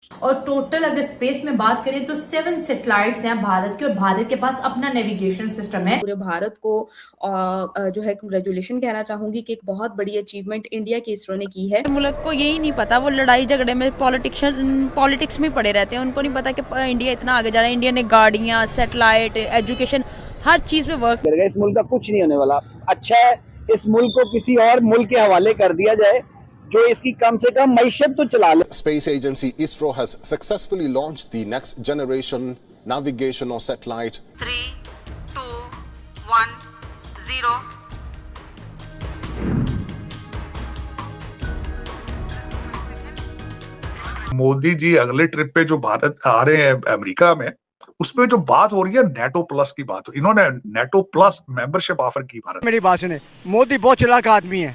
और टोटल अगर स्पेस में बात करें तो 7 सैटेलाइट्स हैं भारत के, और भारत के पास अपना नेविगेशन सिस्टम है। पूरे भारत को जो है कंग्रेचुलेशन कहना चाहूंगी कि एक बहुत बड़ी अचीवमेंट इंडिया की इसरो ने की है। मुल्क को यही नहीं पता, वो लड़ाई झगड़े में पॉलिटिक्स में पड़े रहते हैं। उनको नहीं पता कि इंडिया इतना आगे जा रहा है। इंडिया ने गाड़ियाँ, सैटेलाइट, एजुकेशन, हर चीज में वर्क। इस मुल्क का कुछ नहीं होने वाला। अच्छा है इस मुल्क को किसी और मुल्क के हवाले कर दिया जाए जो इसकी कम से कम मईशत तो चला ले। Space agency ISRO has successfully launched the next generation navigational satellite 3, 2, 1, 0। Modi ji अगले ट्रिप पे जो भारत आ रहे हैं अमेरिका में, उसमें जो बात हो रही है नेटो प्लस की बात हो, इन्होंने नेटो प्लस मेंबरशिप ऑफर की भारत। मेरी बात सुने, मोदी बहुत चालाक आदमी है।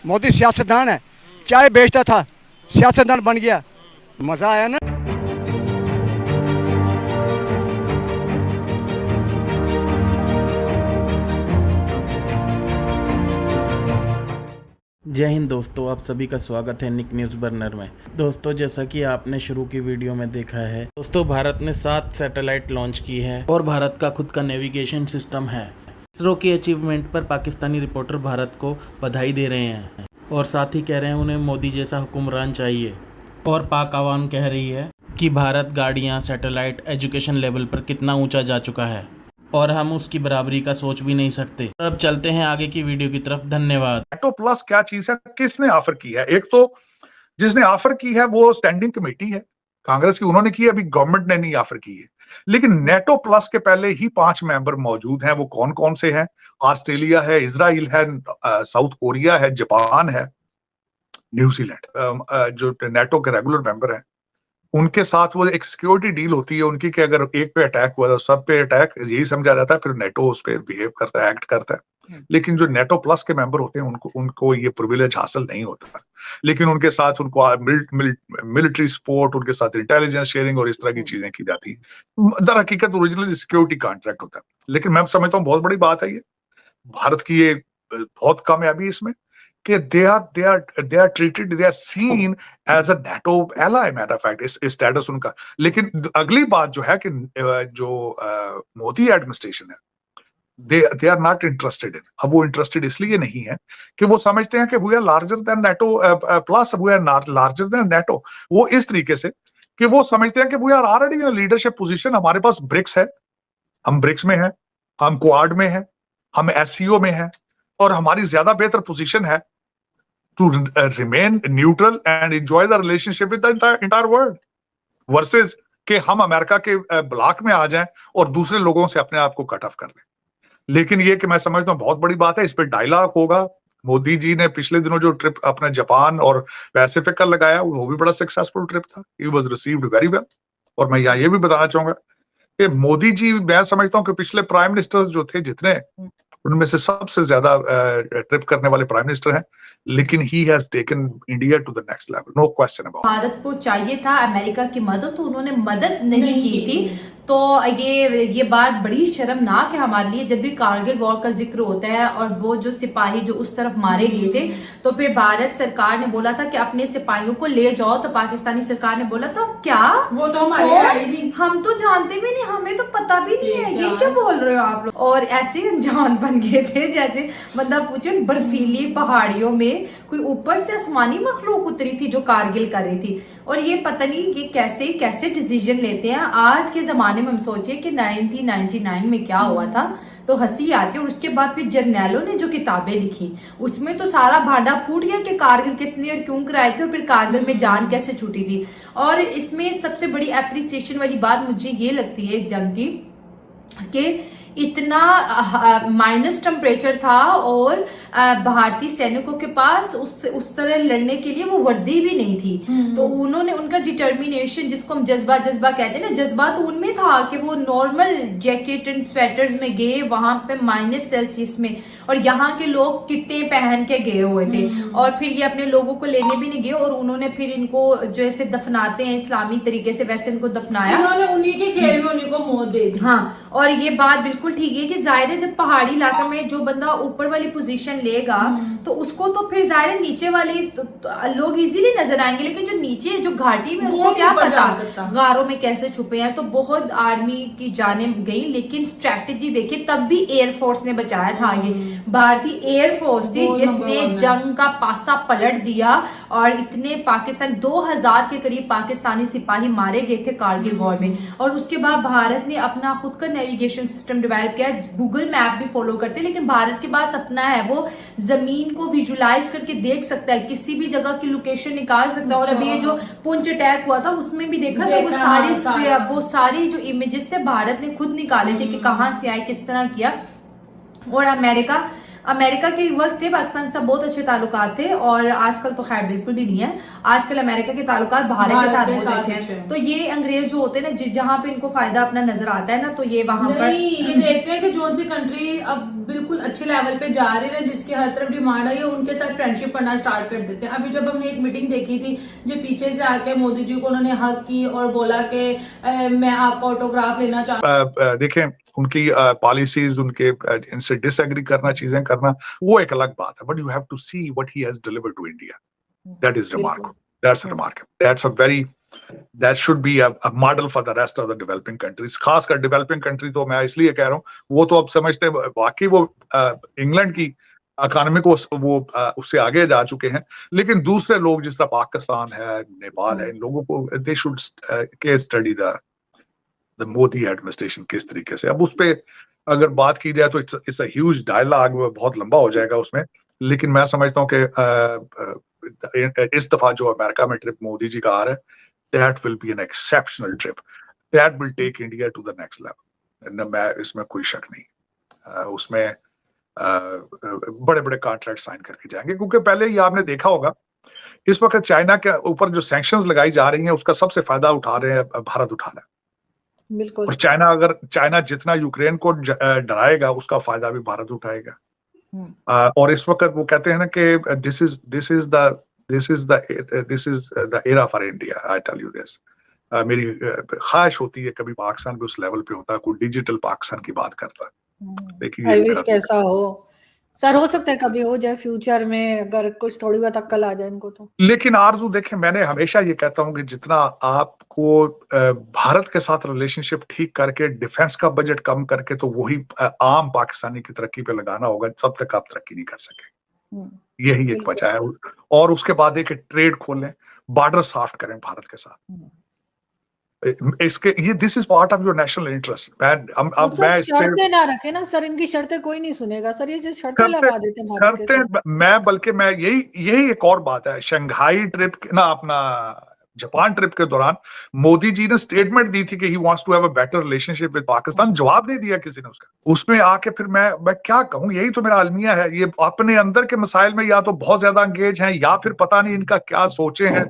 मोदी सियासतदान है, चाय बेचता था, सियासतदान बन गया। मजा आया ना। जय हिंद दोस्तों, आप सभी का स्वागत है निक न्यूज़ बर्नर में। दोस्तों, जैसा कि आपने शुरू की वीडियो में देखा है दोस्तों, भारत ने 7 सैटेलाइट लॉन्च की है और भारत का खुद का नेविगेशन सिस्टम है। इसरो की अचीवमेंट पर पाकिस्तानी रिपोर्टर भारत को बधाई दे रहे हैं और साथ ही कह रहे हैं उन्हें मोदी जैसा हुक्मरान चाहिए। और पाक आवाम कह रही है कि भारत गाड़ियाँ, सैटेलाइट, एजुकेशन लेवल पर कितना ऊँचा जा चुका है और हम उसकी बराबरी का सोच भी नहीं सकते। अब चलते हैं आगे की वीडियो की तरफ। धन्यवाद। नेटो प्लस क्या चीज है, किसने ऑफर की है? एक तो जिसने ऑफर की है वो स्टैंडिंग कमेटी है कांग्रेस की, उन्होंने की है, अभी गवर्नमेंट ने नहीं ऑफर की है। लेकिन नेटो प्लस के पहले ही 5 मेंबर मौजूद हैं। वो कौन कौन से हैं? ऑस्ट्रेलिया है, इजराइल है, साउथ कोरिया है, जापान है, न्यूजीलैंड। जो नेटो के रेगुलर मेंबर हैं उनके साथ वो एक सिक्योरिटी डील होती है उनकी कि अगर एक पे अटैक हुआ तो सब पे अटैक, यही समझा जाता है। फिर नेटो उस पर बिहेव करता है, एक्ट करता है। लेकिन जो नेटो प्लस के मेंबर होते हैं उनको ये प्रिविलेज हासिल नहीं होता। लेकिन उनके साथ उनको मिलिट्री सपोर्ट, उनके साथ इंटेलिजेंस शेयरिंग और इस तरह की चीजें की जाती है। दर हकीकत ओरिजिनली सिक्योरिटी कॉन्ट्रैक्ट होता है। लेकिन मैं समझता हूँ बहुत बड़ी बात है ये, भारत की ये बहुत कामयाबी इसमें कि they are treated, they are seen as a NATO ally, matter of fact, इस स्टेटस उनका। लेकिन अगली बात जो है कि जो मोदी एडमिनिस्ट्रेशन है, they are not interested in। अब वो इंटरेस्टेड इसलिए नहीं है कि वो समझते हैं कि we are larger than NATO plus, we are larger than NATO। वो इस तरीके से कि वो समझते हैं कि we are already in a leadership position। हमारे पास ब्रिक्स है, हम ब्रिक्स में हैं, हम क्वाड में हैं, हम SCO में हैं, और हमारी ज्यादा बेहतर पोजीशन है to remain neutral and enjoy the relationship with the entire world versus कि हम अमेरिका के ब्लॉक में आ जाएं और दूसरे लोगों से अपने आप को कट ऑफ कर लें। लेकिन ये कि मैं समझता हूँ बहुत बड़ी बात है, इस पर डायलॉग होगा। मोदी जी ने पिछले दिनों जो ट्रिप अपना जापान और पैसिफिक का लगाया वो भी बड़ा सक्सेसफुल ट्रिप था। He was received very well. और मैं यहाँ ये भी बताना चाहूंगा कि मोदी जी, मैं समझता हूँ कि पिछले प्राइम मिनिस्टर्स जो थे जितने, उनमें से सबसे ज्यादा ट्रिप करने वाले प्राइम मिनिस्टर हैं। लेकिन he has taken India to the next level, no question about. Bharat को चाहिए था अमेरिका की मदद, तो उन्होंने मदद नहीं की थी। तो ये बात बड़ी शर्मनाक है हमारे लिए। जब भी कारगिल वॉर का जिक्र होता है और वो जो सिपाही जो उस तरफ मारे गए थे, तो फिर भारत सरकार ने बोला था कि अपने सिपाहियों को ले जाओ। तो पाकिस्तानी सरकार ने बोला था क्या वो तो हमारे, हम तो जानते भी नहीं, हमें तो पता भी नहीं है, ये क्या बोल रहे हो आप लोग। और ऐसे अनजान बन गए थे जैसे बंदा पूछे बर्फीली पहाड़ियों में कोई ऊपर से आसमानी मखलूक उतरी थी जो कारगिल कर रही थी। और ये पता नहीं ये कैसे कैसे डिसीजन लेते हैं। आज के जमाने में हम सोचे कि 1999 में क्या हुआ था तो हंसी आती है। और उसके बाद फिर जर्नैलों ने जो किताबें लिखी उसमें तो सारा भांडा फूट गया कि कारगिल किसने और क्यों कराए थे और फिर कारगिल में जान कैसे छूटी थी। और इसमें सबसे बड़ी एप्रिसिएशन वाली बात मुझे ये लगती है इस जंग की कि इतना माइनस टेम्परेचर था और भारतीय सैनिकों के पास उस तरह लड़ने के लिए वो वर्दी भी नहीं थी। तो उन्होंने उनका डिटर्मिनेशन, जिसको हम जज्बा कहते हैं ना, जज्बा तो उनमें था कि वो नॉर्मल जैकेट एंड स्वेटर्स में गए वहां पे -सेल्सियस में, और यहाँ के लोग किट्टे पहन के गए हुए थे और फिर ये अपने लोगों को लेने भी नहीं गए और उन्होंने फिर इनको जैसे दफनाते हैं इस्लामी तरीके से वैसे इनको दफनाया, उन्होंने उन्हीं के खेल में उन्हीं को मौत दे दी। हाँ, और ये बात बिल्कुल ठीक है कि जाहिर है जब पहाड़ी इलाके में जो बंदा ऊपर वाली पोजीशन लेगा तो उसको तो फिर जाहिर है नीचे वाले तो लोग इजीली नजर आएंगे, लेकिन जो नीचे जो घाटी में उसको क्या पता गारों में कैसे छुपे हैं। तो बहुत आर्मी की जाने गई, लेकिन स्ट्रेटेजी देखिए तब भी एयरफोर्स ने बचाया था। ये भारतीय एयरफोर्स थी जिसने जंग का पासा पलट दिया और इतने पाकिस्तान 2000 के करीब पाकिस्तानी सिपाही मारे गए थे कारगिल वॉर में। और उसके बाद भारत ने अपना खुद का नेविगेशन सिस्टम डेवलप किया, गूगल मैप भी फॉलो करते, लेकिन भारत के पास अपना है, वो जमीन को विजुलाइज करके देख सकता है, किसी भी जगह की लोकेशन निकाल सकता है। और अभी ये जो पुंछ अटैक हुआ था उसमें भी देखा था वो सारी जो इमेजेस थे भारत ने खुद निकाले थे कि कहां से आए, किस तरह किया। और अमेरिका के वक्त थे पाकिस्तान से बहुत अच्छे ताल्लुकात थे और आजकल तो खैर बिल्कुल भी नहीं है। आजकल अमेरिका के ताल्लुकात भारत के साथ बहुत अच्छे हैं। तो ये अंग्रेज जो होते हैं ना, जहां पे इनको फायदा अपना नजर आता है ना, तो ये वहां पर ये देखते हैं कि जो सी कंट्री अब बिल्कुल अच्छे लेवल पे जा रही है, जिसकी हर तरफ डिमांड आई है, उनके साथ फ्रेंडशिप करना स्टार्ट कर देते हैं। अभी जब हमने एक मीटिंग देखी थी जो पीछे से आके मोदी जी को उन्होंने हक की और बोला कि मैं आपका ऑटोग्राफ लेना चाहता। देखें उनकी पॉलिसीज, उनके इनसे डिसएग्री करना, चीजें करना, वो एक अलग बात है, but you have to see what he has delivered to India. That is remarkable, that's remarkable, that's a very, that should be a model for the rest of the developing countries. खासकर developing country तो मैं इसलिए कह रहा हूँ, वो तो अब समझते वाकई वो इंग्लैंड की इकोनॉमी को वो उससे आगे जा चुके हैं, लेकिन दूसरे लोग जिस तरह पाकिस्तान है, नेपाल है, इन लोगों को they should case study the Modi administration किस तरीके से। अब उस पे अगर बात की जाए तो इट्स अ ह्यूज डायलॉग, बहुत लंबा हो जाएगा उसमें, लेकिन मैं समझता हूँ कि इस दफा जो अमेरिका में ट्रिप मोदी जी का आ रहा है, that will be an exceptional trip, that will take India to the next level. मैं इसमें कोई शक नहीं, उसमें बड़े बड़े कॉन्ट्रैक्ट साइन करके जाएंगे, क्योंकि पहले ही आपने देखा होगा इस वक्त चाइना के ऊपर जो सैंक्शंस लगाई जा रही हैं उसका सबसे फायदा उठा रहे हैं भारत उठा रहा है। बिल्कुल। और चाइना जितना यूक्रेन को डराएगा उसका फायदा भी भारत उठाएगा। और इस वक्त वो कहते हैं ना कि this is the era for India. I tell you this, मेरी ख्वाहिश होती है कभी पाकिस्तान भी उस लेवल पे होता है, कोई डिजिटल पाकिस्तान की बात करता है। देखिए कैसा हो सर, हो सकता है कभी हो जाए फ्यूचर में, अगर कुछ थोड़ी बहुत अक्ल आ जाए इनको तो। लेकिन आरजू देखें, मैंने हमेशा ये कहता हूं कि जितना आपको भारत के साथ रिलेशनशिप ठीक करके डिफेंस का बजट कम करके तो वही आम पाकिस्तानी की तरक्की पे लगाना होगा, तब तक आप तरक्की नहीं कर सके। यही एक वजह है। और उसके बाद एक ट्रेड खोलें, बॉर्डर सॉफ्ट करें भारत के साथ। इसके ये this is part of your national interest. मैं शर्तें ना रखे ना सर, इनकी शर्तें कोई नहीं सुनेगा सर, ये जो शर्तें लगा देते हैं भारत के साथ। बल्कि मैं यही एक और बात है, शंघाई ट्रिप ना, अपना जापान ट्रिप के दौरान मोदी जी ने स्टेटमेंट दी थी कि he wants to have a better relationship with Pakistan. जवाब नहीं दिया किसी ने उसका। उसमें आके फिर मैं क्या कहूं, यही तो मेरा अलमिया है। ये अपने अंदर के मसाइल में या तो बहुत ज्यादा एंगेज हैं, या फिर पता नहीं इनका क्या सोचे हैं,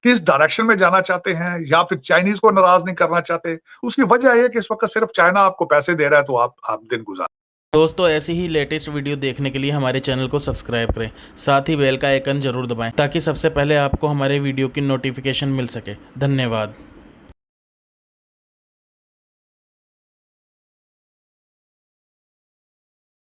किस डायरेक्शन में जाना चाहते हैं, या फिर चाइनीज को नाराज नहीं करना चाहते। उसकी वजह है कि इस वक्त सिर्फ चाइना आपको पैसे दे रहा है, तो आप दिन गुजार। दोस्तों, ऐसी ही लेटेस्ट वीडियो देखने के लिए हमारे चैनल को सब्सक्राइब करें, साथ ही बेल का आइकन जरूर दबाएं ताकि सबसे पहले आपको हमारे वीडियो की नोटिफिकेशन मिल सके। धन्यवाद।